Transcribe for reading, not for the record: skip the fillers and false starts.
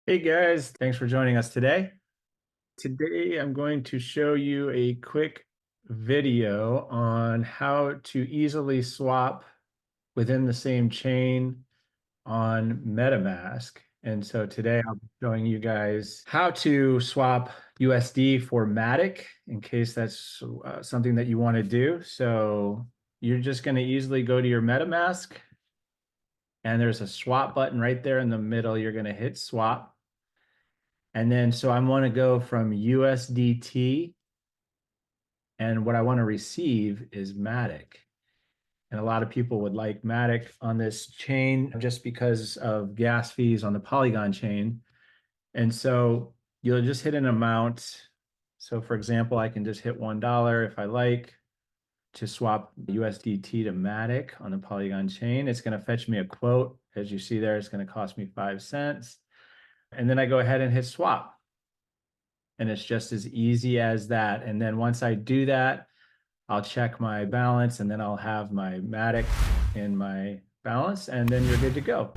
Hey guys, thanks for joining us today. Today I'm going to show you a quick video on how to easily swap within the same chain on MetaMask. And so today I'll be showing you guys how to swap USD for Matic in case that's something that you want to do. So you're just going to easily go to your MetaMask and there's a swap button right there in the middle. You're going to hit swap. And then, so I want to go from USDT, and what I want to receive is Matic. And a lot of people would like Matic on this chain just because of gas fees on the Polygon chain. And so you'll just hit an amount. So for example, I can just hit $1 if I like to swap USDT to Matic on the Polygon chain. It's going to fetch me a quote. As you see there, it's going to cost me 5 cents. And then I go ahead and hit swap. And it's just as easy as that. And then once I do that, I'll check my balance and then I'll have my Matic in my balance and then you're good to go.